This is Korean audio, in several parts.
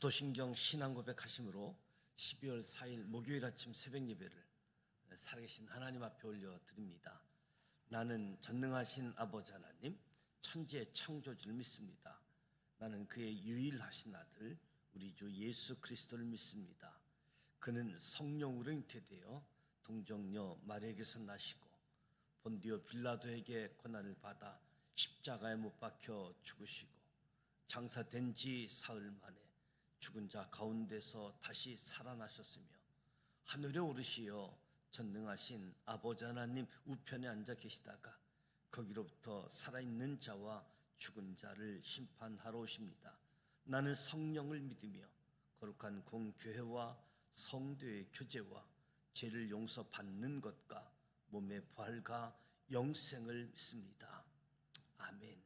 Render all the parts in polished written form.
사도신경 신앙고백 하심으로 12월 4일 목요일 아침 새벽 예배를 살아계신 하나님 앞에 올려드립니다. 나는 전능하신 아버지 하나님, 천지의 창조주를 믿습니다. 나는 그의 유일하신 아들 우리 주 예수 그리스도를 믿습니다. 그는 성령으로 잉태되어 동정녀 마리아에게서 나시고 본디오 빌라도에게 고난을 받아 십자가에 못 박혀 죽으시고 장사된 지 사흘 만에 죽은 자 가운데서 다시 살아나셨으며 하늘에 오르시어 전능하신 아버지 하나님 우편에 앉아 계시다가 거기로부터 살아있는 자와 죽은 자를 심판하러 오십니다. 나는 성령을 믿으며 거룩한 공교회와 성도의 교제와 죄를 용서받는 것과 몸의 부활과 영생을 믿습니다. 아멘.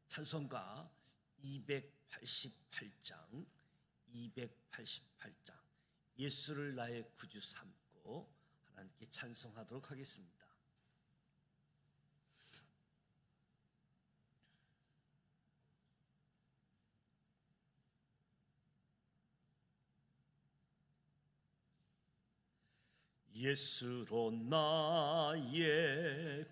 찬송가 288장 예수를 나의 구주 삼고 하나님께 찬송하도록 하겠습니다. 예수로 나의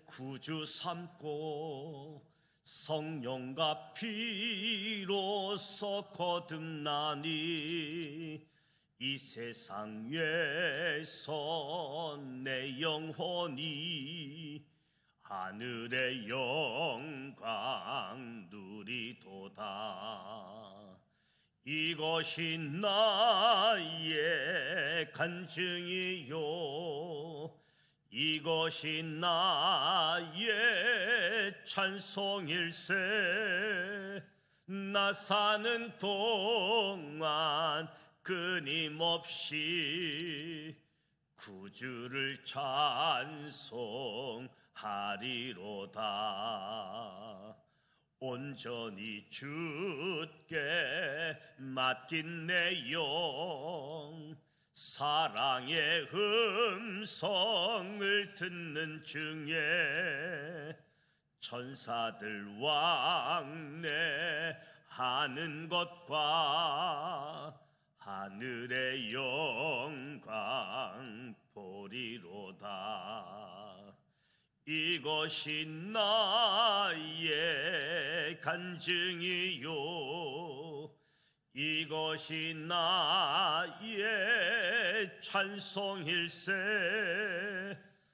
구주 삼고 성령과 피로써 거듭나니 이 세상 위에서 내 영혼이 하늘의 영광 누리도다. 이것이 나의 간증이요 이것이 나의 찬송일세. 나 사는 동안 끊임없이 구주를 찬송하리로다. 온전히 주께 맡긴 내 영 사랑의 음성을 듣는 중에 천사들 왕래하는 것과 하늘의 영광 보리로다. 이것이 나의 간증이요 이것이 나의 찬송일세.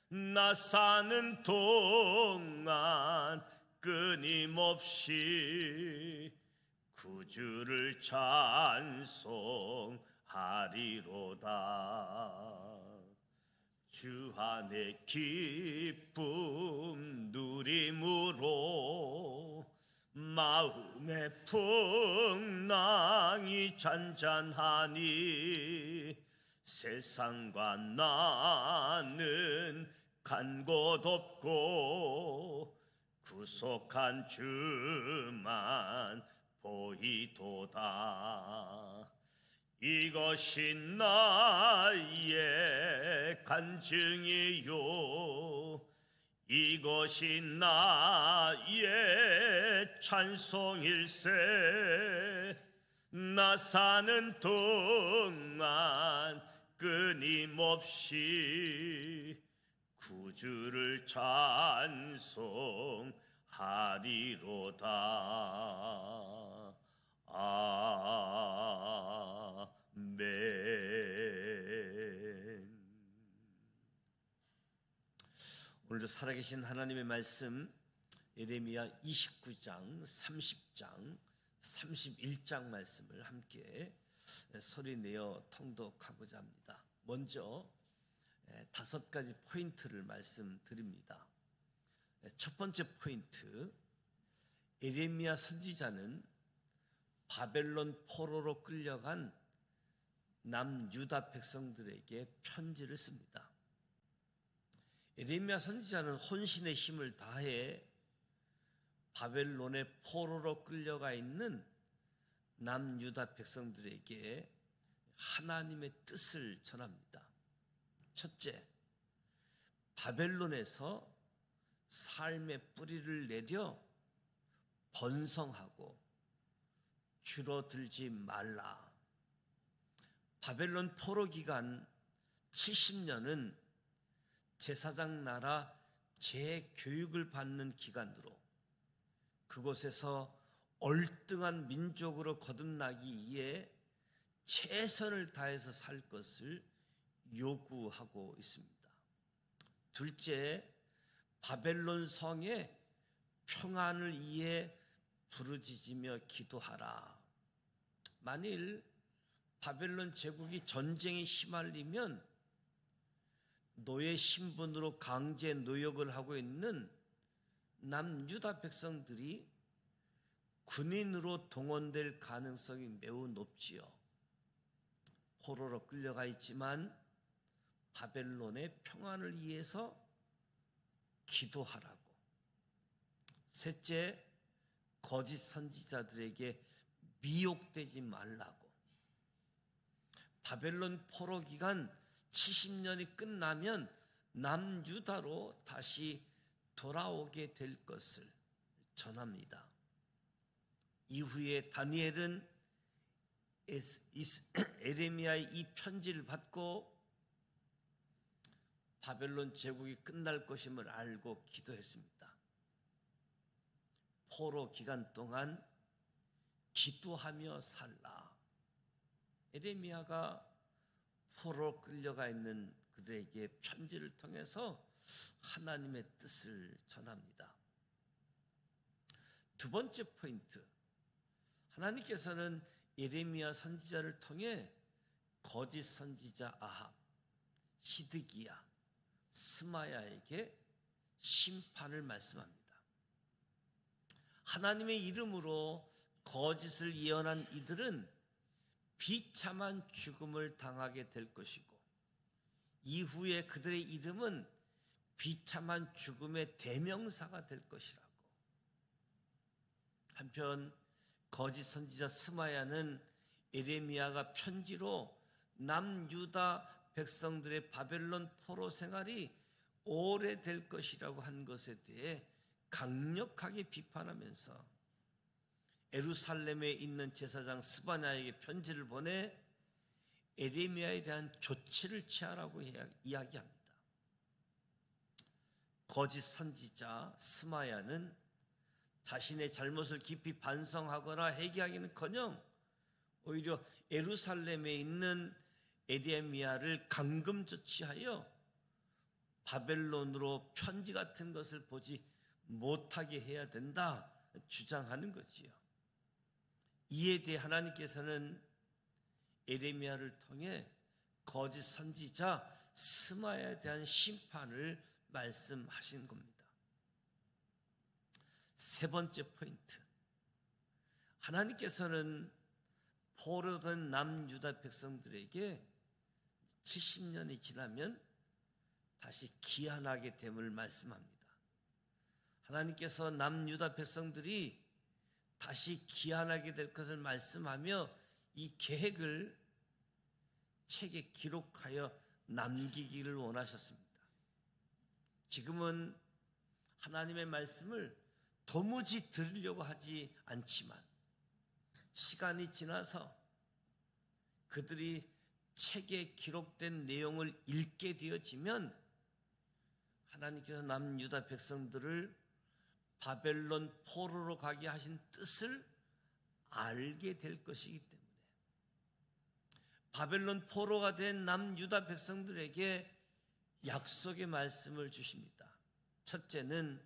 나 사는 동안 끊임없이 구주를 찬송하리로다. 주 안에 기쁨 누림으로 마음의 풍랑이 잔잔하니 세상과 나는 간 곳 없고 구속한 주만 보이도다. 이것이 나의 간증이요 이것이 나의 찬송일세. 나 사는 동안 끊임없이 구주를 찬송하리로다. 아멘. 오늘도 살아계신 하나님의 말씀 예레미야 29장, 30장, 31장 말씀을 함께 소리내어 통독하고자 합니다. 먼저 5가지 포인트를 말씀드립니다. 첫 번째 포인트, 예레미야 선지자는 바벨론 포로로 끌려간 남유다 백성들에게 편지를 씁니다. 예레미야 선지자는 혼신의 힘을 다해 바벨론의 포로로 끌려가 있는 남유다 백성들에게 하나님의 뜻을 전합니다. 첫째, 바벨론에서 삶의 뿌리를 내려 번성하고 줄어들지 말라. 바벨론 포로 기간 70년은 제사장 나라 재교육을 받는 기간으로 그곳에서 얼등한 민족으로 거듭나기 위해 최선을 다해서 살 것을 요구하고 있습니다. 둘째, 바벨론 성에 평안을 위해 부르짖으며 기도하라. 만일 바벨론 제국이 전쟁에 휘말리면 노예 신분으로 강제 노역을 하고 있는 남유다 백성들이 군인으로 동원될 가능성이 매우 높지요. 포로로 끌려가 있지만 바벨론의 평안을 위해서 기도하라고. 셋째, 거짓 선지자들에게 미혹되지 말라고. 바벨론 포로 기간 70년이 끝나면 남유다로 다시 돌아오게 될 것을 전합니다. 이후에 다니엘은 에레미야의 이 편지를 받고 바벨론 제국이 끝날 것임을 알고 기도했습니다. 포로 기간 동안 기도하며 살라. 에레미야가 포로 끌려가 있는 그들에게 편지를 통해서 하나님의 뜻을 전합니다. 두 번째 포인트, 하나님께서는 예레미야 선지자를 통해 거짓 선지자 아합, 시드기야, 스마야에게 심판을 말씀합니다. 하나님의 이름으로 거짓을 예언한 이들은 비참한 죽음을 당하게 될 것이고, 이후에 그들의 이름은 비참한 죽음의 대명사가 될 것이라고. 한편 거짓 선지자 스마야는 에레미야가 편지로 남유다 백성들의 바벨론 포로 생활이 오래될 것이라고 한 것에 대해 강력하게 비판하면서 예루살렘에 있는 제사장 스바냐에게 편지를 보내 에레미야에 대한 조치를 취하라고 이야기합니다. 거짓 선지자 스마야는 자신의 잘못을 깊이 반성하거나 회개하기는커녕 오히려 예루살렘에 있는 에레미야를 감금 조치하여 바벨론으로 편지 같은 것을 보지 못하게 해야 된다 주장하는 거지요. 이에 대해 하나님께서는 에레미야를 통해 거짓 선지자 스마야에 대한 심판을 말씀하신 겁니다. 세 번째 포인트, 하나님께서는 포로된 남유다 백성들에게 70년이 지나면 다시 귀환하게 됨을 말씀합니다. 하나님께서 남유다 백성들이 다시 귀환하게 될 것을 말씀하며 이 계획을 책에 기록하여 남기기를 원하셨습니다. 지금은 하나님의 말씀을 도무지 들으려고 하지 않지만 시간이 지나서 그들이 책에 기록된 내용을 읽게 되어지면 하나님께서 남유다 백성들을 바벨론 포로로 가게 하신 뜻을 알게 될 것이기 때문에 바벨론 포로가 된 남유다 백성들에게 약속의 말씀을 주십니다. 첫째는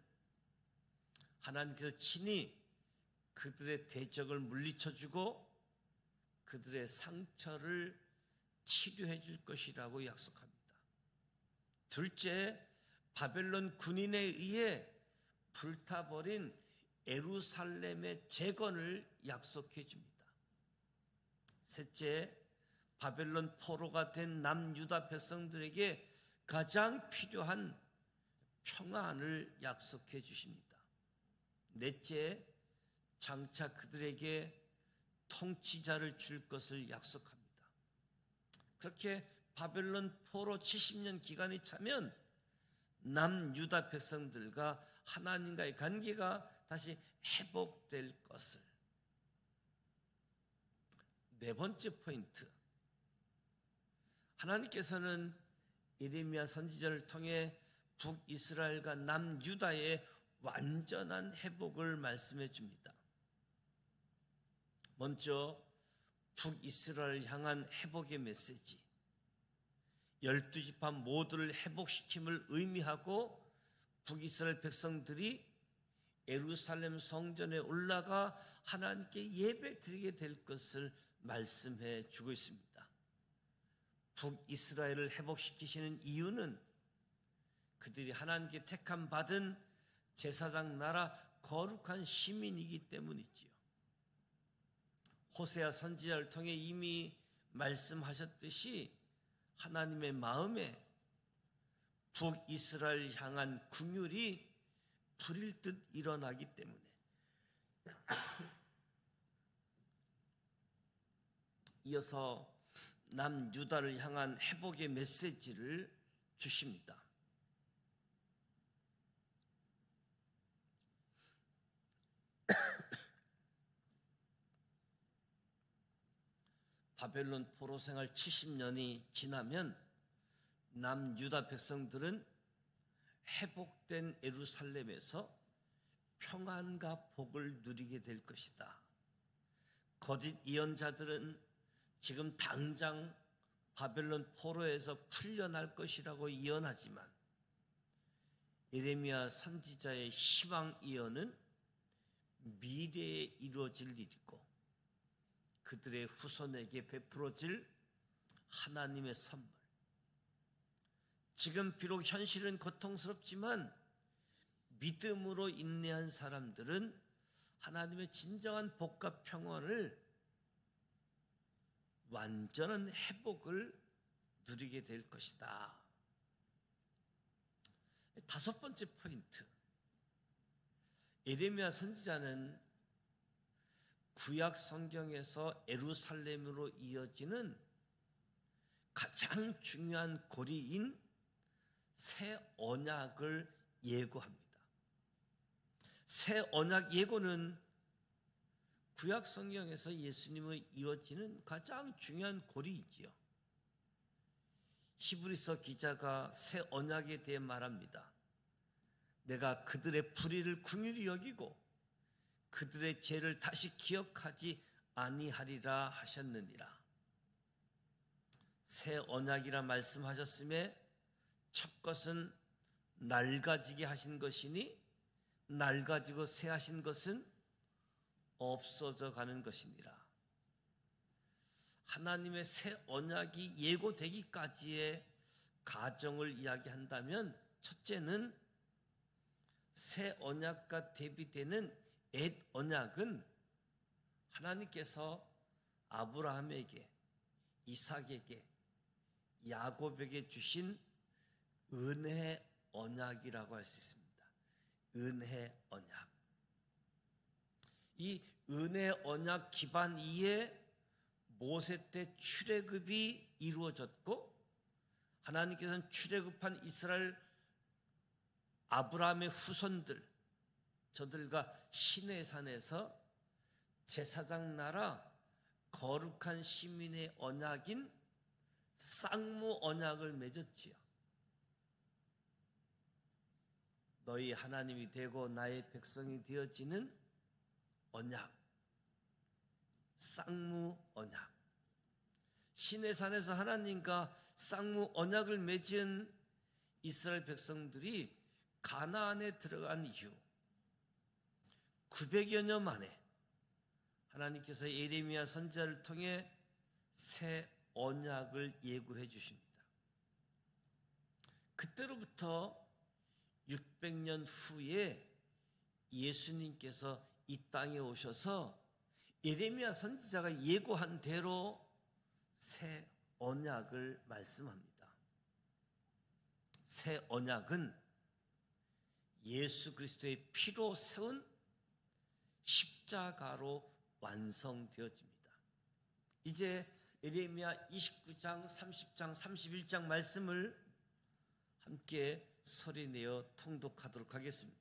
하나님께서 친히 그들의 대적을 물리쳐주고 그들의 상처를 치료해 줄 것이라고 약속합니다. 둘째, 바벨론 군인에 의해 불타버린 예루살렘의 재건을 약속해 줍니다. 셋째, 바벨론 포로가 된 남유다 백성들에게 가장 필요한 평안을 약속해 주십니다. 넷째, 장차 그들에게 통치자를 줄 것을 약속합니다. 그렇게 바벨론 포로 70년 기간이 차면 남유다 백성들과 하나님과의 관계가 다시 회복될 것을, 네 번째 포인트. 하나님께서는 예레미야 선지자를 통해 북이스라엘과 남유다의 완전한 회복을 말씀해 줍니다. 먼저 북이스라엘 향한 회복의 메시지, 12지파 모두를 회복시킴을 의미하고 북이스라엘 백성들이 예루살렘 성전에 올라가 하나님께 예배드리게 될 것을 말씀해 주고 있습니다. 북이스라엘을 회복시키시는 이유는 그들이 하나님께 택함 받은 제사장 나라 거룩한 시민이기 때문이지요. 호세아 선지자를 통해 이미 말씀하셨듯이 하나님의 마음에 북이스라엘 향한 긍휼이 불일 듯 일어나기 때문에 이어서 남유다를 향한 회복의 메시지를 주십니다. 바벨론 포로 생활 70년이 지나면 남유다 백성들은 회복된 예루살렘에서 평안과 복을 누리게 될 것이다. 거짓 예언자들은 지금 당장 바벨론 포로에서 풀려날 것이라고 예언하지만 예레미야 선지자의 희망 예언은 미래에 이루어질 일이고 그들의 후손에게 베풀어질 하나님의 선물. 지금 비록 현실은 고통스럽지만 믿음으로 인내한 사람들은 하나님의 진정한 복과 평화를, 완전한 회복을 누리게 될 것이다. 다섯 번째 포인트. 예레미야 선지자는 구약 성경에서 예루살렘으로 이어지는 가장 중요한 고리인 새 언약을 예고합니다. 새 언약 예고는 구약 성경에서 예수님의 이어지는 가장 중요한 고리이지요. 히브리서 기자가 새 언약에 대해 말합니다. 내가 그들의 불의를 긍휼히 여기고 그들의 죄를 다시 기억하지 아니하리라 하셨느니라. 새 언약이라 말씀하셨음에 첫 것은 낡아지게 하신 것이니 낡아지고 새하신 것은 없어져 가는 것이니라. 하나님의 새 언약이 예고되기까지의 과정을 이야기한다면 첫째는 새 언약과 대비되는 옛 언약은 하나님께서 아브라함에게, 이삭에게, 야곱에게 주신 은혜 언약이라고 할 수 있습니다. 은혜 언약. 이 은혜 언약 기반 위에 모세 때 출애굽이 이루어졌고 하나님께서는 출애굽한 이스라엘 아브라함의 후손들, 저들과 시내산에서 제사장 나라 거룩한 시민의 언약인 쌍무 언약을 맺었지요. 너희 하나님이 되고 나의 백성이 되어지는 언약, 쌍무 언약. 시내산에서 하나님과 쌍무 언약을 맺은 이스라엘 백성들이 가나안에 들어간 이후 900여 년 만에 하나님께서 예레미야 선지자를 통해 새 언약을 예고해 주십니다. 그때로부터 600년 후에 예수님께서 이 땅에 오셔서 예레미야 선지자가 예고한 대로 새 언약을 말씀합니다. 새 언약은 예수 그리스도의 피로 세운 십자가로 완성되어집니다. 이제 예레미야 29장, 30장, 31장 말씀을 함께 소리내어 통독하도록 하겠습니다.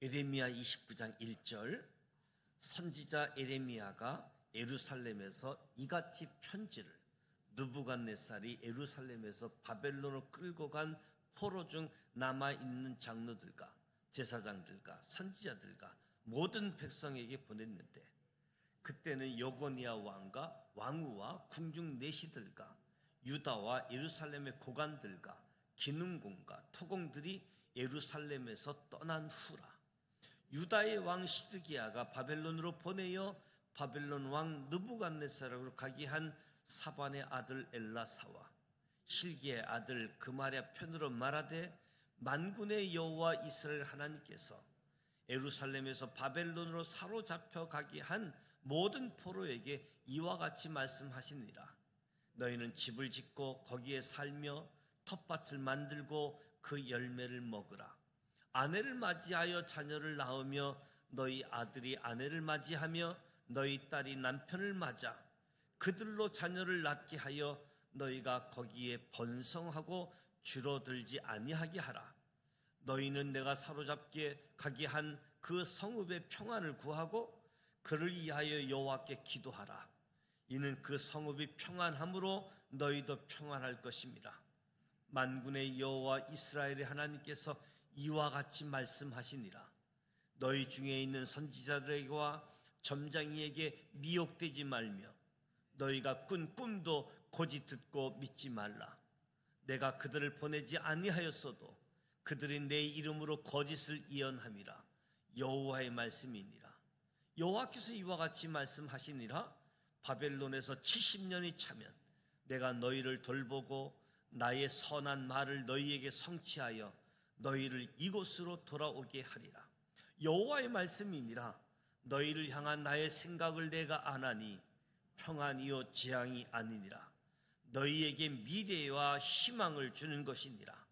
에레미야 29장 1절, 선지자 에레미야가 예루살렘에서 이같이 편지를, 느부갓네살이 예루살렘에서 바벨론으로 끌고 간 포로 중 남아있는 장로들과 제사장들과 선지자들과 모든 백성에게 보냈는데, 그때는 여고니아 왕과 왕후와 궁중 내시들과 유다와 예루살렘의 고관들과 기능공과 토공들이 예루살렘에서 떠난 후라. 유다의 왕 시드기야가 바벨론으로 보내어 바벨론 왕 느부갓네살으로 가게 한 사반의 아들 엘라사와 실기의 아들 그마랴 편으로 말하되, 만군의 여호와 이스라엘 하나님께서 예루살렘에서 바벨론으로 사로잡혀 가게 한 모든 포로에게 이와 같이 말씀하시니라. 너희는 집을 짓고 거기에 살며 텃밭을 만들고 그 열매를 먹으라. 아내를 맞이하여 자녀를 낳으며 너희 아들이 아내를 맞이하며 너희 딸이 남편을 맞아 그들로 자녀를 낳게 하여 너희가 거기에 번성하고 줄어들지 아니하게 하라. 너희는 내가 사로잡게 가게 한 그 성읍의 평안을 구하고 그를 위하여 여호와께 기도하라. 이는 그 성읍이 평안함으로 너희도 평안할 것입니다. 만군의 여호와 이스라엘의 하나님께서 이와 같이 말씀하시니라. 너희 중에 있는 선지자들에게와 점장이에게 미혹되지 말며 너희가 꾼 꿈도 고지 듣고 믿지 말라. 내가 그들을 보내지 아니하였어도 그들이 내 이름으로 거짓을 이언함이라. 여호와의 말씀이니라. 여호와께서 이와 같이 말씀하시니라. 바벨론에서 70년이 차면 내가 너희를 돌보고 나의 선한 말을 너희에게 성취하여 너희를 이곳으로 돌아오게 하리라. 여호와의 말씀이니라. 너희를 향한 나의 생각을 내가 아나니 평안이요 재앙이 아니니라. 너희에게 미래와 희망을 주는 것이니라.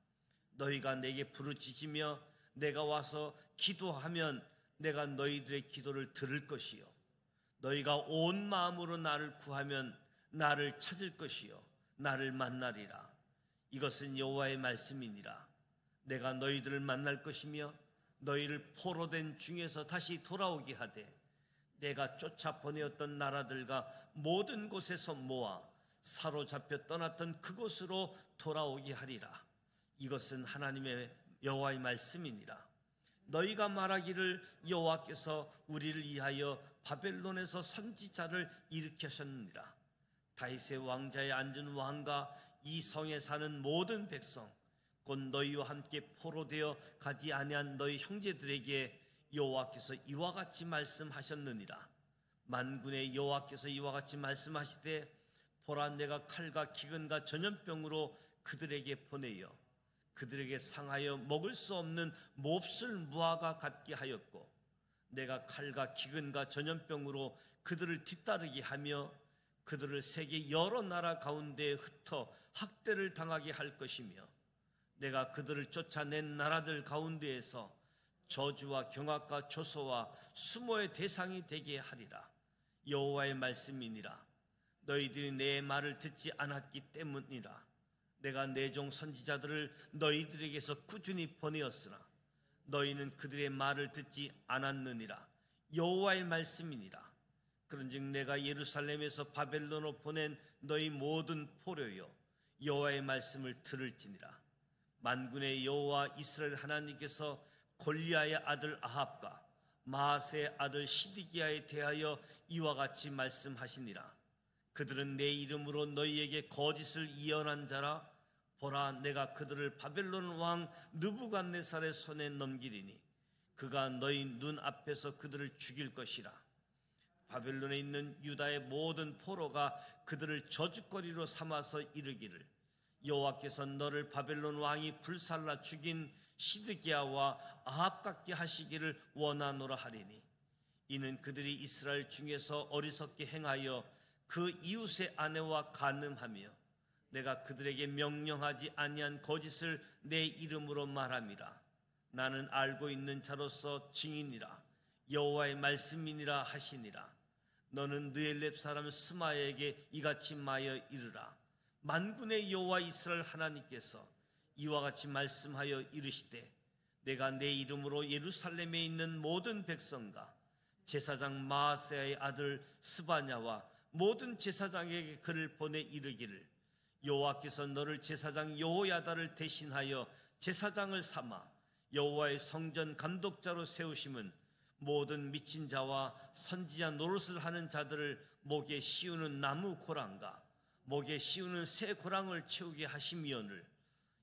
너희가 내게 부르짖으며 내가 와서 기도하면 내가 너희들의 기도를 들을 것이요 너희가 온 마음으로 나를 구하면 나를 찾을 것이요 나를 만나리라. 이것은 여호와의 말씀이니라. 내가 너희들을 만날 것이며 너희를 포로된 중에서 다시 돌아오게 하되 내가 쫓아 보내었던 나라들과 모든 곳에서 모아 사로잡혀 떠났던 그곳으로 돌아오게 하리라. 이것은 하나님의 여호와의 말씀이니라. 너희가 말하기를 여호와께서 우리를 위하여 바벨론에서 선지자를 일으키셨느니라. 다윗의 왕자에 앉은 왕과 이 성에 사는 모든 백성 곧 너희와 함께 포로되어 가지 아니한 너희 형제들에게 여호와께서 이와 같이 말씀하셨느니라. 만군의 여호와께서 이와 같이 말씀하시되, 보라, 내가 칼과 기근과 전염병으로 그들에게 보내어 그들에게 상하여 먹을 수 없는 몹쓸 무화과 같게 하였고, 내가 칼과 기근과 전염병으로 그들을 뒤따르게 하며 그들을 세계 여러 나라 가운데에 흩어 학대를 당하게 할 것이며, 내가 그들을 쫓아낸 나라들 가운데에서 저주와 경악과 조소와 수모의 대상이 되게 하리라. 여호와의 말씀이니라. 너희들이 내 말을 듣지 않았기 때문이라. 내가 내 종 선지자들을 너희들에게서 꾸준히 보내었으나 너희는 그들의 말을 듣지 않았느니라. 여호와의 말씀이니라. 그런즉 내가 예루살렘에서 바벨론으로 보낸 너희 모든 포로여, 여호와의 말씀을 들을지니라. 만군의 여호와 이스라엘 하나님께서 골리아의 아들 아합과 마아스의 아들 시드기야에 대하여 이와 같이 말씀하시니라. 그들은 내 이름으로 너희에게 거짓을 이언한 자라. 보라, 내가 그들을 바벨론 왕 느부갓네살의 손에 넘기리니 그가 너희 눈 앞에서 그들을 죽일 것이라. 바벨론에 있는 유다의 모든 포로가 그들을 저주거리로 삼아서 이르기를, 여호와께서 너를 바벨론 왕이 불살라 죽인 시드기야와 아합 같게 하시기를 원하노라 하리니, 이는 그들이 이스라엘 중에서 어리석게 행하여 그 이웃의 아내와 간음하며 내가 그들에게 명령하지 아니한 거짓을 내 이름으로 말함이라. 나는 알고 있는 자로서 증인이라. 여호와의 말씀이니라 하시니라. 너는 느엘렙 사람 스마야에게 이같이 말하여 이르라. 만군의 여호와 이스라엘 하나님께서 이와 같이 말씀하여 이르시되, 내가 내 이름으로 예루살렘에 있는 모든 백성과 제사장 마아세야의 아들 스바냐와 모든 제사장에게 글을 보내 이르기를 여호와께서 너를 제사장 여호야다를 대신하여 제사장을 삼아 여호와의 성전 감독자로 세우심은 모든 미친 자와 선지자 노릇을 하는 자들을 목에 씌우는 나무 고랑과 목에 씌우는 새 고랑을 채우게 하심이오늘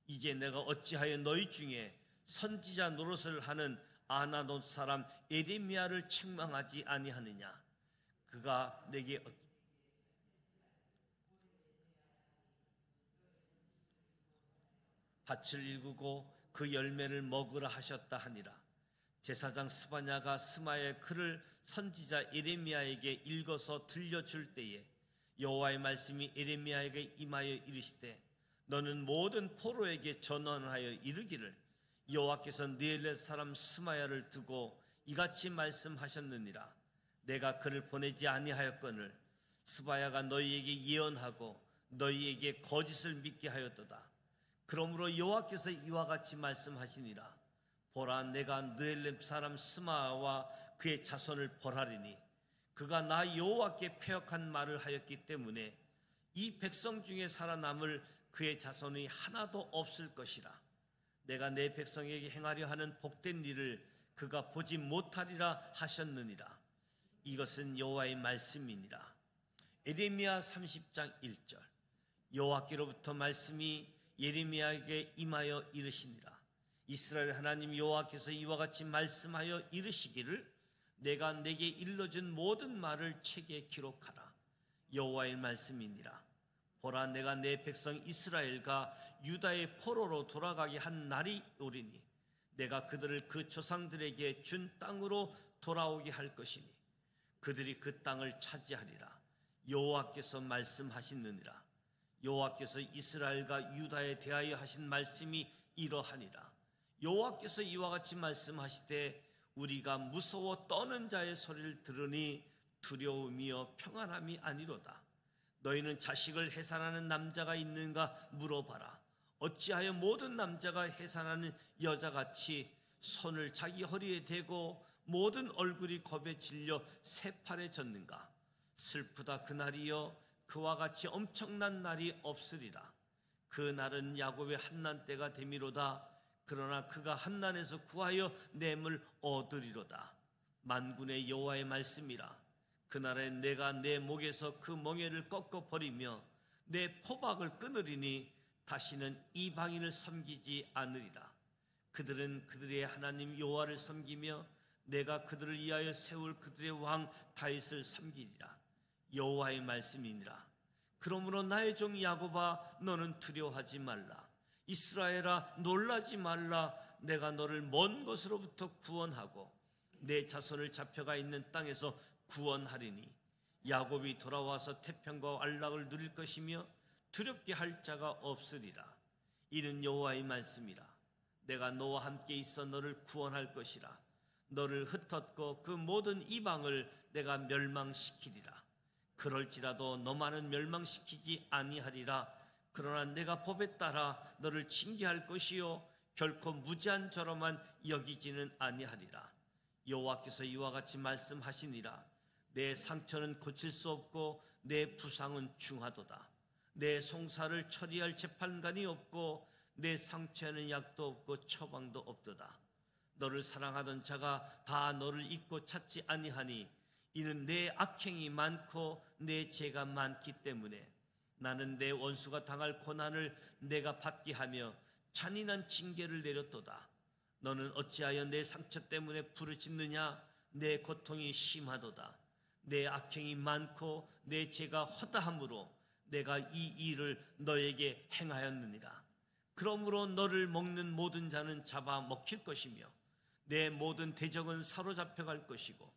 이제 내가 어찌하여 너희 중에 선지자 노릇을 하는 아나돗 사람 에레미야를 책망하지 아니하느냐. 그가 내게 밭을 일구고 그 열매를 먹으라 하셨다 하니라. 제사장 스바냐가 스마의 글을 선지자 에레미야에게 읽어서 들려줄 때에 여호와의 말씀이 에레미야에게 임하여 이르시되 너는 모든 포로에게 전언하여 이르기를 여호와께서 느헤렛 사람 스마야를 두고 이같이 말씀하셨느니라. 내가 그를 보내지 아니하였거늘 스바야가 너희에게 예언하고 너희에게 거짓을 믿게 하였도다. 그러므로 여호와께서 이와 같이 말씀하시니라. 보라, 내가 느헤렛 사람 스마야와 그의 자손을 벌하리니 그가 나 여호와께 패역한 말을 하였기 때문에 이 백성 중에 살아남을 그의 자손이 하나도 없을 것이라. 내가 내 백성에게 행하려 하는 복된 일을 그가 보지 못하리라 하셨느니라. 이것은 여호와의 말씀이니라. 에레미야 30장 1절. 여호와께로부터 말씀이 예레미야에게 임하여 이르시니라. 이스라엘 하나님 여호와께서 이와 같이 말씀하여 이르시기를 내가 내게 일러준 모든 말을 책에 기록하라. 여호와의 말씀이니라. 보라, 내가 내 백성 이스라엘과 유다의 포로로 돌아가게 한 날이 오리니 내가 그들을 그 조상들에게 준 땅으로 돌아오게 할 것이니 그들이 그 땅을 차지하리라. 여호와께서 말씀하시느니라. 여호와께서 이스라엘과 유다에 대하여 하신 말씀이 이러하니라. 여호와께서 이와 같이 말씀하시되 우리가 무서워 떠는 자의 소리를 들으니 두려움이여 평안함이 아니로다. 너희는 자식을 해산하는 남자가 있는가 물어봐라. 어찌하여 모든 남자가 해산하는 여자같이 손을 자기 허리에 대고 모든 얼굴이 겁에 질려 새팔에 졌는가. 슬프다 그날이여 그와 같이 엄청난 날이 없으리라. 그 날은 야곱의 한난 때가 되미로다. 그러나 그가 한난에서 구하여 냄을 얻으리로다. 만군의 여호와의 말씀이라. 그날에 내가 내 목에서 그 멍에를 꺾어 버리며 내 포박을 끊으리니 다시는 이방인을 섬기지 않으리라. 그들은 그들의 하나님 여호와를 섬기며 내가 그들을 위하여 세울 그들의 왕 다윗을 섬기리라. 여호와의 말씀이니라. 그러므로 나의 종 야곱아 너는 두려워하지 말라. 이스라엘아 놀라지 말라. 내가 너를 먼 곳으로부터 구원하고 내 자손을 잡혀가 있는 땅에서 구원하리니 야곱이 돌아와서 태평과 안락을 누릴 것이며 두렵게 할 자가 없으리라. 이는 여호와의 말씀이라. 내가 너와 함께 있어 너를 구원할 것이라. 너를 흩었고 그 모든 이방을 내가 멸망시키리라. 그럴지라도 너만은 멸망시키지 아니하리라. 그러나 내가 법에 따라 너를 징계할 것이요 결코 무지한 죄로만 여기지는 아니하리라. 여호와께서 이와 같이 말씀하시니라. 내 상처는 고칠 수 없고 내 부상은 중하도다. 내 송사를 처리할 재판관이 없고 내 상처에는 약도 없고 처방도 없도다. 너를 사랑하던 자가 다 너를 잊고 찾지 아니하니 이는 내 악행이 많고 내 죄가 많기 때문에 나는 내 원수가 당할 고난을 내가 받게 하며 잔인한 징계를 내렸도다. 너는 어찌하여 내 상처 때문에 부르짖느냐. 내 고통이 심하도다. 내 악행이 많고 내 죄가 허다함으로 내가 이 일을 너에게 행하였느니라. 그러므로 너를 먹는 모든 자는 잡아 먹힐 것이며 내 모든 대적은 사로잡혀갈 것이고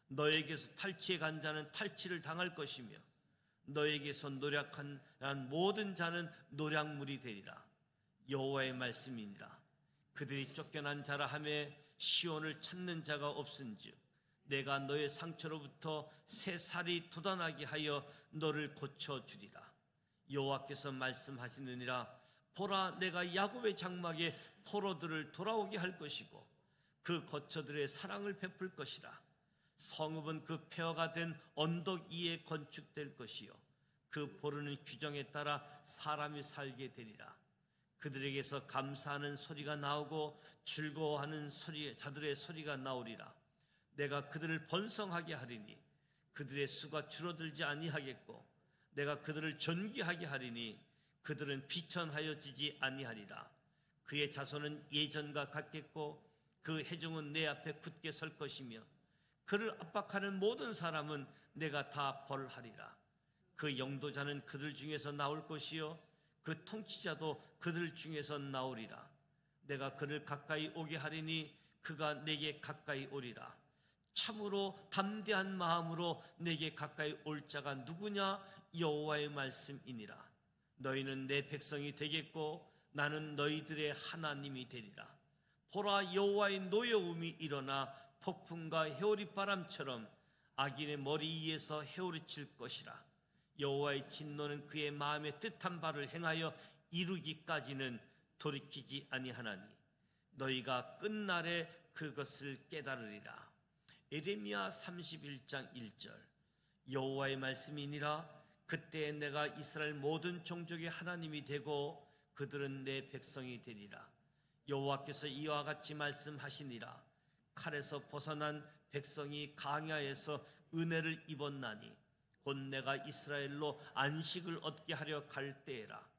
너에게서 탈취해 간 자는 탈취를 당할 것이며 너에게서 노력한 모든 자는 노략물이 되리라. 여호와의 말씀이니라. 그들이 쫓겨난 자라 하며 시온을 찾는 자가 없은즉 내가 너의 상처로부터 새 살이 돋아나게 하여 너를 고쳐주리라. 여호와께서 말씀하시느니라. 보라, 내가 야곱의 장막에 포로들을 돌아오게 할 것이고 그 거처들의 사랑을 베풀 것이라. 성읍은 그 폐허가 된 언덕 위에 건축될 것이요 그 보르는 규정에 따라 사람이 살게 되리라. 그들에게서 감사하는 소리가 나오고 즐거워하는 자들의 소리가 나오리라. 내가 그들을 번성하게 하리니 그들의 수가 줄어들지 아니하겠고 내가 그들을 존귀하게 하리니 그들은 비천하여지지 아니하리라. 그의 자손은 예전과 같겠고 그 회중은 내 앞에 굳게 설 것이며 그를 압박하는 모든 사람은 내가 다 벌하리라. 그 영도자는 그들 중에서 나올 것이요 그 통치자도 그들 중에서 나오리라. 내가 그를 가까이 오게 하리니 그가 내게 가까이 오리라. 참으로 담대한 마음으로 내게 가까이 올 자가 누구냐? 여호와의 말씀이니라. 너희는 내 백성이 되겠고 나는 너희들의 하나님이 되리라. 보라, 여호와의 노여움이 일어나 폭풍과 해오리바람처럼 악인의 머리 위에서 해오리칠 것이라. 여호와의 진노는 그의 마음에 뜻한 바를 행하여 이루기까지는 돌이키지 아니하나니 너희가 끝날에 그것을 깨달으리라. 에레미야 31장 1절. 여호와의 말씀이니라. 그때 내가 이스라엘 모든 종족의 하나님이 되고 그들은 내 백성이 되리라. 여호와께서 이와 같이 말씀하시니라. 칼에서 벗어난 백성이 강야에서 은혜를 입었나니 곧 내가 이스라엘로 안식을 얻게 하려 갈 때에라.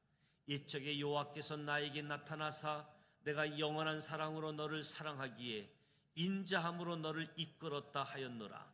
이적에 여호와께서 나에게 나타나사 내가 영원한 사랑으로 너를 사랑하기에 인자함으로 너를 이끌었다 하였노라.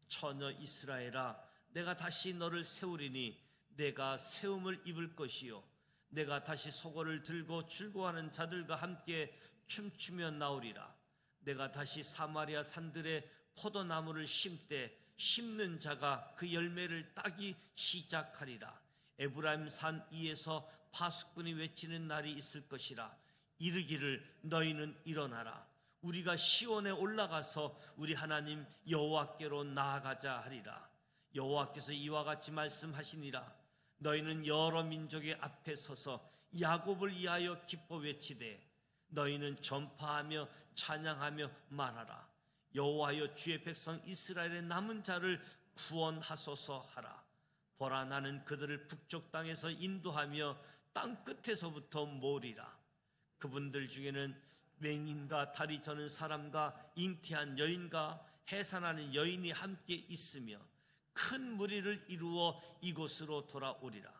처녀 이스라엘아, 내가 다시 너를 세우리니 내가 세움을 입을 것이요 내가 다시 소고를 들고 즐거워하는 자들과 함께 춤추며 나오리라. 내가 다시 사마리아 산들에 포도나무를 심되 심는 자가 그 열매를 따기 시작하리라. 에브라임 산 위에서 파수꾼이 외치는 날이 있을 것이라. 이르기를 너희는 일어나라. 우리가 시온에 올라가서 우리 하나님 여호와께로 나아가자 하리라. 여호와께서 이와 같이 말씀하시니라. 너희는 여러 민족의 앞에 서서 야곱을 위하여 기뻐 외치되 너희는 전파하며 찬양하며 말하라. 여호와여, 주의 백성 이스라엘의 남은 자를 구원하소서 하라. 보라, 나는 그들을 북쪽 땅에서 인도하며 땅 끝에서부터 모으리라. 그분들 중에는 맹인과 다리 저는 사람과 잉태한 여인과 해산하는 여인이 함께 있으며 큰 무리를 이루어 이곳으로 돌아오리라.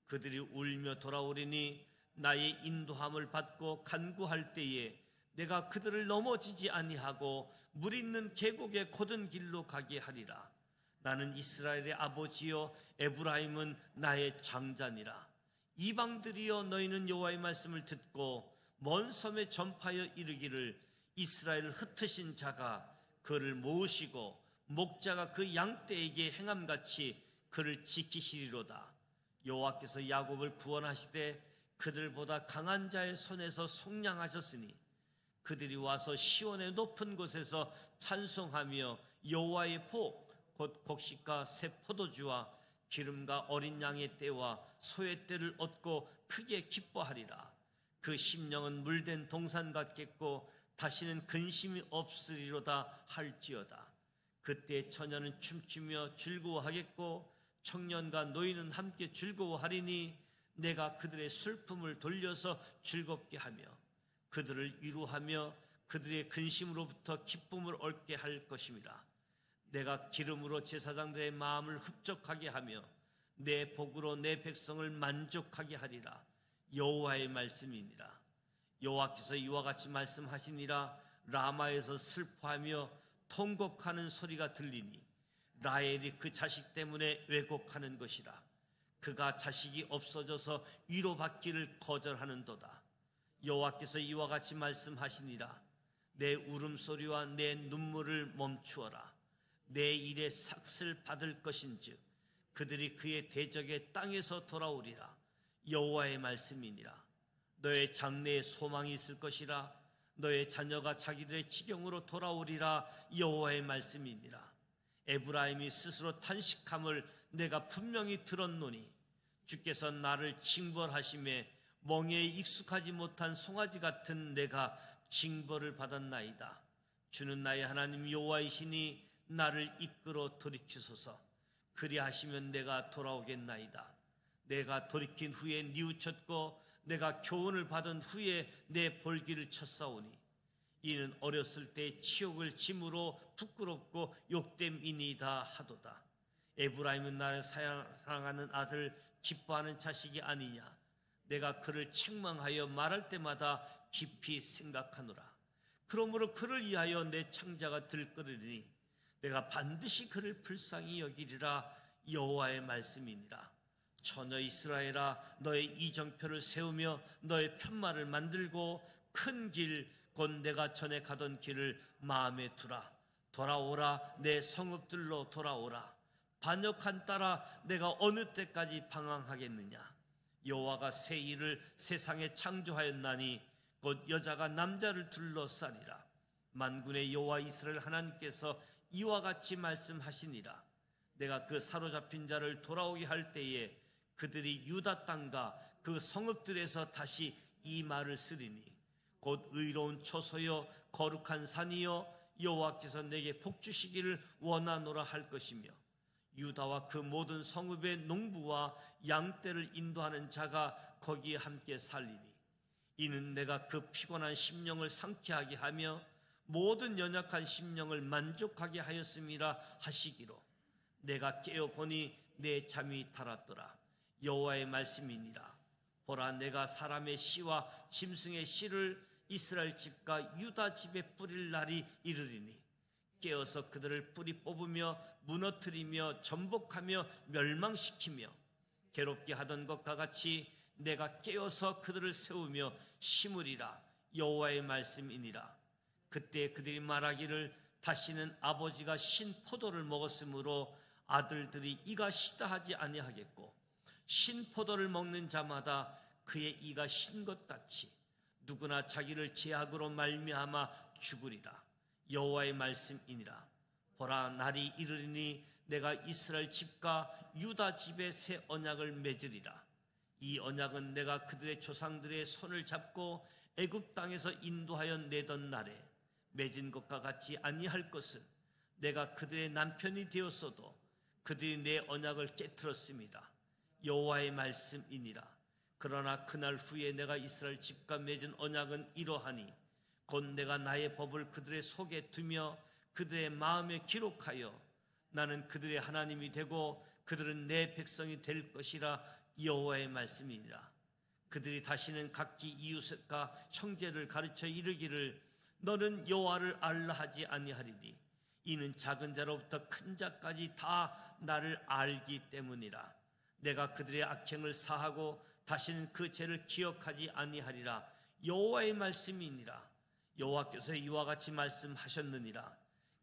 그들이 울며 돌아오리니 나의 인도함을 받고 간구할 때에 내가 그들을 넘어지지 아니하고 물 있는 계곡의 곧은 길로 가게 하리라. 나는 이스라엘의 아버지요 에브라임은 나의 장자니라. 이방들이여, 너희는 여호와의 말씀을 듣고 먼 섬에 전파하여 이르기를 이스라엘을 흩으신 자가 그를 모으시고 목자가 그 양떼에게 행함같이 그를 지키시리로다. 여호와께서 야곱을 구원하시되 그들보다 강한 자의 손에서 속량하셨으니 그들이 와서 시온의 높은 곳에서 찬송하며 여호와의 복 곧 곡식과 새 포도주와 기름과 어린 양의 떼와 소의 떼를 얻고 크게 기뻐하리라. 그 심령은 물된 동산 같겠고 다시는 근심이 없으리로다 할지어다. 그때 처녀는 춤추며 즐거워하겠고 청년과 노인은 함께 즐거워하리니 내가 그들의 슬픔을 돌려서 즐겁게 하며 그들을 위로하며 그들의 근심으로부터 기쁨을 얻게 할 것임이라. 내가 기름으로 제사장들의 마음을 흡족하게 하며 내 복으로 내 백성을 만족하게 하리라. 여호와의 말씀이니라. 여호와께서 이와 같이 말씀하시니라. 라마에서 슬퍼하며 통곡하는 소리가 들리니 라헬이 그 자식 때문에 왜곡하는 것이라. 그가 자식이 없어져서 위로받기를 거절하는도다. 여호와께서 이와 같이 말씀하시니라. 내 울음소리와 내 눈물을 멈추어라. 내 일에 삭슬 받을 것인즉 그들이 그의 대적의 땅에서 돌아오리라. 여호와의 말씀이니라. 너의 장래에 소망이 있을 것이라. 너의 자녀가 자기들의 지경으로 돌아오리라. 여호와의 말씀이니라. 에브라임이 스스로 탄식함을 내가 분명히 들었노니 주께서 나를 징벌하심에 멍에에 익숙하지 못한 송아지 같은 내가 징벌을 받았나이다. 주는 나의 하나님 여호와이시니 나를 이끌어 돌이키소서. 그리하시면 내가 돌아오겠나이다. 내가 돌이킨 후에 뉘우쳤고 내가 교훈을 받은 후에 내 볼기를 쳤사오니 이는 어렸을 때 치욕을 짐으로 부끄럽고 욕됨이니이다 하도다. 에브라임은 나를 사랑하는 아들 기뻐하는 자식이 아니냐. 내가 그를 책망하여 말할 때마다 깊이 생각하노라. 그러므로 그를 위하여 내 창자가 들끓으리니 내가 반드시 그를 불쌍히 여기리라. 여호와의 말씀이니라. 처녀 이스라엘아, 너의 이정표를 세우며 너의 편말을 만들고 큰 길 곧 내가 전에 가던 길을 마음에 두라. 돌아오라. 내 성읍들로 돌아오라. 반역한 딸아, 내가 어느 때까지 방황하겠느냐. 여호와가 새 일을 세상에 창조하였나니 곧 여자가 남자를 둘러싸리라. 만군의 여호와 이스라엘 하나님께서 이와 같이 말씀하시니라. 내가 그 사로잡힌 자를 돌아오게 할 때에 그들이 유다 땅과 그 성읍들에서 다시 이 말을 쓰리니 곧 의로운 처소여 거룩한 산이여 여호와께서 내게 복 주시기를 원하노라 할 것이며 유다와 그 모든 성읍의 농부와 양떼를 인도하는 자가 거기에 함께 살리니 이는 내가 그 피곤한 심령을 상쾌하게 하며 모든 연약한 심령을 만족하게 하였음이라 하시기로 내가 깨어보니 내 잠이 달았더라. 여호와의 말씀이니라. 보라, 내가 사람의 씨와 짐승의 씨를 이스라엘 집과 유다 집에 뿌릴 날이 이르리니 깨어서 그들을 뿌리 뽑으며 무너뜨리며 전복하며 멸망시키며 괴롭게 하던 것과 같이 내가 깨어서 그들을 세우며 심으리라. 여호와의 말씀이니라. 그때 그들이 말하기를 다시는 아버지가 신 포도를 먹었으므로 아들들이 이가 시다 하지 아니하겠고 신 포도를 먹는 자마다 그의 이가 신 것 같이 누구나 자기를 제약으로 말미암아 죽으리라. 여호와의 말씀이니라. 보라, 날이 이르리니 내가 이스라엘 집과 유다 집에 새 언약을 맺으리라. 이 언약은 내가 그들의 조상들의 손을 잡고 애굽 땅에서 인도하여 내던 날에 맺은 것과 같이 아니할 것은 내가 그들의 남편이 되었어도 그들이 내 언약을 깨트렸습니다. 여호와의 말씀이니라. 그러나 그날 후에 내가 이스라엘 집과 맺은 언약은 이러하니 곧 내가 나의 법을 그들의 속에 두며 그들의 마음에 기록하여 나는 그들의 하나님이 되고 그들은 내 백성이 될 것이라. 여호와의 말씀이니라. 그들이 다시는 각기 이웃과 형제를 가르쳐 이르기를 너는 여호와를 알라 하지 아니하리니 이는 작은 자로부터 큰 자까지 다 나를 알기 때문이라. 내가 그들의 악행을 사하고 다시는 그 죄를 기억하지 아니하리라. 여호와의 말씀이니라. 여호와께서 이와 같이 말씀하셨느니라.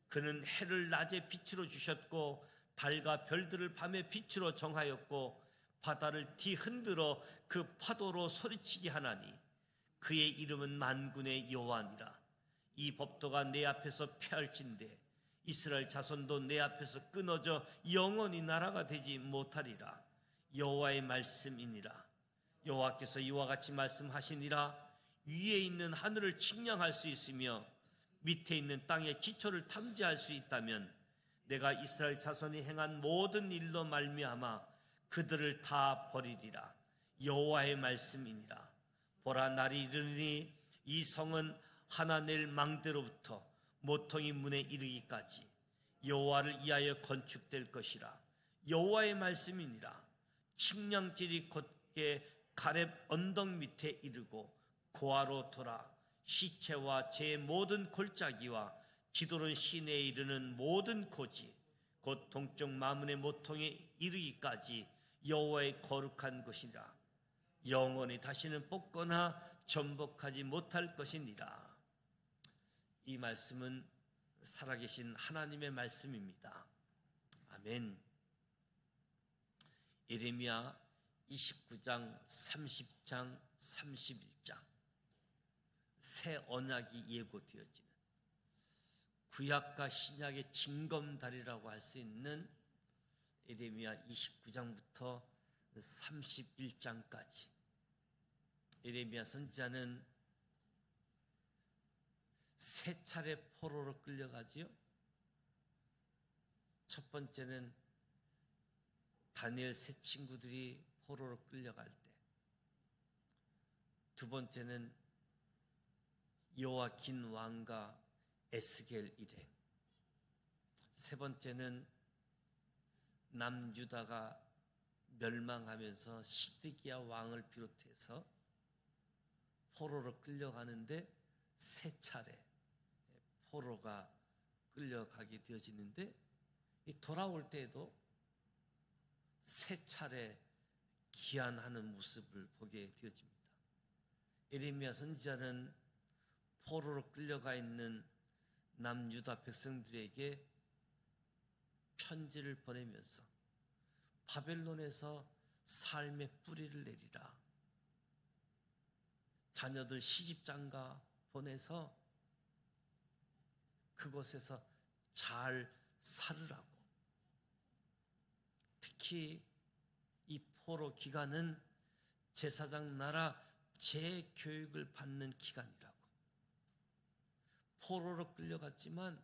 그는 해를 낮에 빛으로 주셨고 달과 별들을 밤에 빛으로 정하였고 바다를 뒤흔들어 그 파도로 소리치게 하나니 그의 이름은 만군의 여호와니라. 이 법도가 내 앞에서 폐할진대 이스라엘 자손도 내 앞에서 끊어져 영원히 나라가 되지 못하리라. 여호와의 말씀이니라. 여호와께서 이와 같이 말씀하시니라. 위에 있는 하늘을 측량할 수 있으며 밑에 있는 땅의 기초를 탐지할 수 있다면 내가 이스라엘 자손이 행한 모든 일로 말미암아 그들을 다 버리리라. 여호와의 말씀이니라. 보라, 날이 이르니 이 성은 하나 낼 망대로부터 모퉁이 문에 이르기까지 여호와를 위하여 건축될 것이라. 여호와의 말씀이니라. 측량질이 곧게 가렙 언덕 밑에 이르고 고아로 돌아 시체와 제 모든 골짜기와 기도른 시내에 이르는 모든 고지 곧 동쪽 마문의 모퉁이에 이르기까지 여호와의 거룩한 것이라. 영원히 다시는 뽑거나 전복하지 못할 것이니라. 이 말씀은 살아계신 하나님의 말씀입니다. 아멘. 예레미야 29장, 30장, 31장 새 언약이 예고되어지는 구약과 신약의 징검다리라고 할 수 있는 예레미야 29장부터 31장까지 예레미야 선지자는 세 차례 포로로 끌려가지요. 첫 번째는 다니엘 세 친구들이 포로로 끌려갈 때, 두 번째는 여호와긴 왕과 에스겔 일행, 세 번째는 남유다가 멸망하면서 시드기야 왕을 비롯해서 포로로 끌려가는데 세 차례 포로가 끌려가게 되어지는데, 이 돌아올 때에도 세 차례 귀환하는 모습을 보게 되어집니다. 예레미야 선지자는 포로로 끌려가 있는 남유다 백성들에게 편지를 보내면서 바벨론에서 삶의 뿌리를 내리라, 자녀들 시집장가 보내서 그곳에서 잘 살으라고. 특히 이 포로 기간은 제사장 나라 재교육을 받는 기간이라고. 포로로 끌려갔지만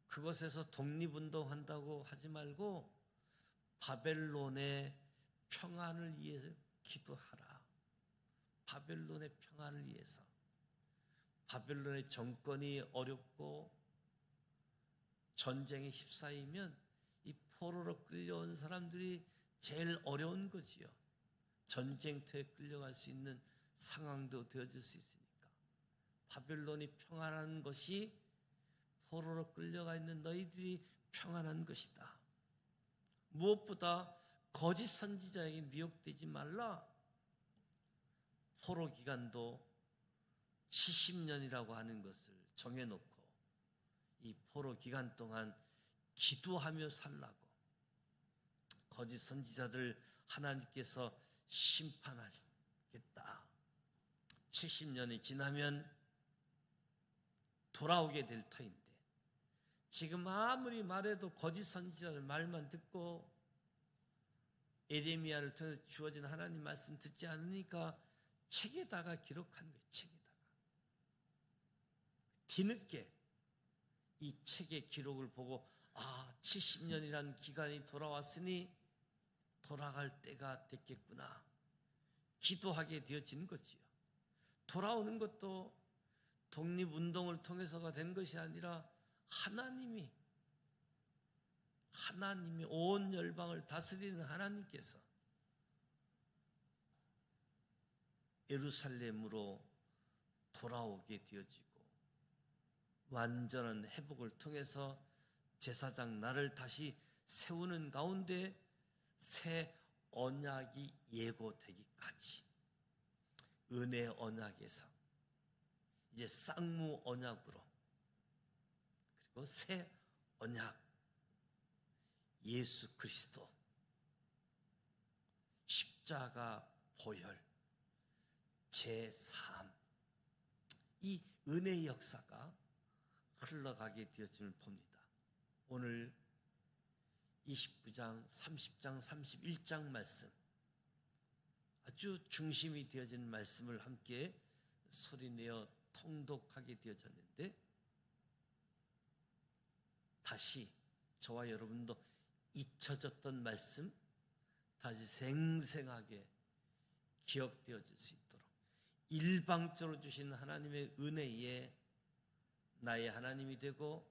그것에서 독립운동한다고 하지 말고 바벨론의 평안을 위해서 기도하라. 바벨론의 평안을 위해서. 바벨론의 정권이 어렵고 전쟁에 휩싸이면 이 포로로 끌려온 사람들이 제일 어려운 거지요. 전쟁터에 끌려갈 수 있는 상황도 되어질 수 있으니까. 바벨론이 평안한 것이 포로로 끌려가 있는 너희들이 평안한 것이다. 무엇보다 거짓 선지자에게 미혹되지 말라. 포로 기간도 70년이라고 하는 것을 정해놓고 이 포로 기간 동안 기도하며 살라고. 거짓 선지자들 하나님께서 심판하시겠다. 70년이 지나면 돌아오게 될 터인데, 지금 아무리 말해도 거짓 선지자들 말만 듣고 예레미야를 통해서 주어진 하나님 말씀 듣지 않으니까 책에다가 기록한 거예요. 책에다가. 뒤늦게 이 책의 기록을 보고 70년이라는 기간이 돌아왔으니 돌아갈 때가 됐겠구나. 기도하게 되어지는 거지요. 돌아오는 것도 독립운동을 통해서가 된 것이 아니라 하나님이 온 열방을 다스리는 하나님께서 예루살렘으로 돌아오게 되어지고 완전한 회복을 통해서 제사장 나를 다시 세우는 가운데 새 언약이 예고되기까지, 은혜 언약에서 이제 쌍무 언약으로, 그리고 새 언약 예수 그리스도 십자가 보혈 제3, 이 은혜의 역사가 흘러가게 되어짐을 봅니다. 오늘 29장, 30장, 31장 말씀, 아주 중심이 되어진 말씀을 함께 소리내어 통독하게 되어졌는데, 다시 저와 여러분도 잊혀졌던 말씀 다시 생생하게 기억되어질 수 있도록 일방적으로 주신 하나님의 은혜에 나의 하나님이 되고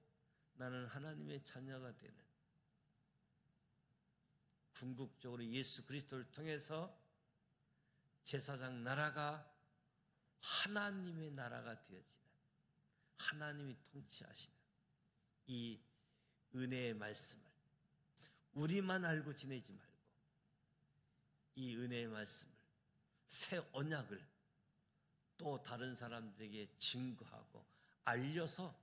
나는 하나님의 자녀가 되는, 궁극적으로 예수 그리스도를 통해서 제사장 나라가 하나님의 나라가 되어지는, 하나님이 통치하시는 이 은혜의 말씀을 우리만 알고 지내지 말고 이 은혜의 말씀을, 새 언약을 또 다른 사람들에게 증거하고 알려서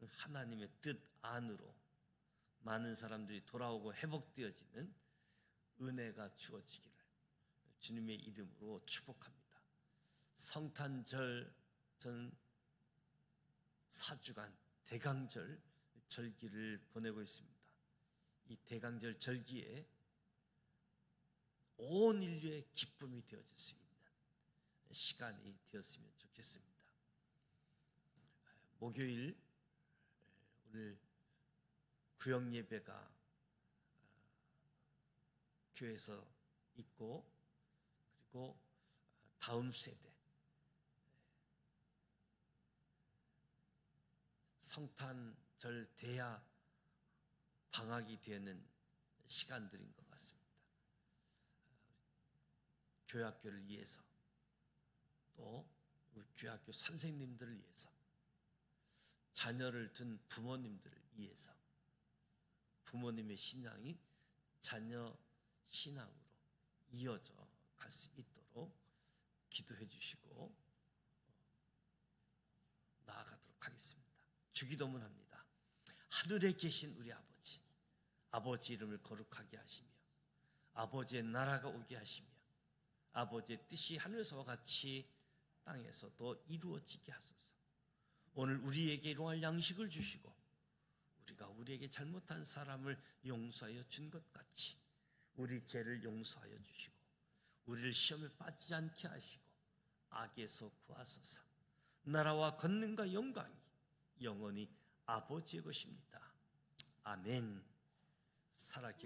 하나님의 뜻 안으로 많은 사람들이 돌아오고 회복되어지는 은혜가 주어지기를 주님의 이름으로 축복합니다. 성탄절 전 4주간 대강절 절기를 보내고 있습니다. 이 대강절 절기에 온 인류의 기쁨이 되어질 수 있는 시간이 되었으면 좋겠습니다. 목요일 오늘 구역 예배가 교회에서 있고, 그리고 다음 세대 성탄절 대야 방학이 되는 시간들인 것 같습니다. 교회학교를 위해서, 또 우리 교회학교 선생님들을 위해서, 자녀를 둔 부모님들을 위해서 부모님의 신앙이 자녀 신앙으로 이어져 갈 수 있도록 기도해 주시고 나아가도록 하겠습니다. 주기도문 합니다. 하늘에 계신 우리 아버지, 아버지 이름을 거룩하게 하시며 아버지의 나라가 오게 하시며 아버지의 뜻이 하늘에서와 같이 땅에서도 이루어지게 하소서. 오늘 우리에게 일용할 양식을 주시고 우리가 우리에게 잘못한 사람을 용서하여 준 것 같이 우리 죄를 용서하여 주시고 우리를 시험에 빠지지 않게 하시고 악에서 구하소서. 나라와 권능과 영광이 영원히 아버지의 것입니다. 아멘. 살아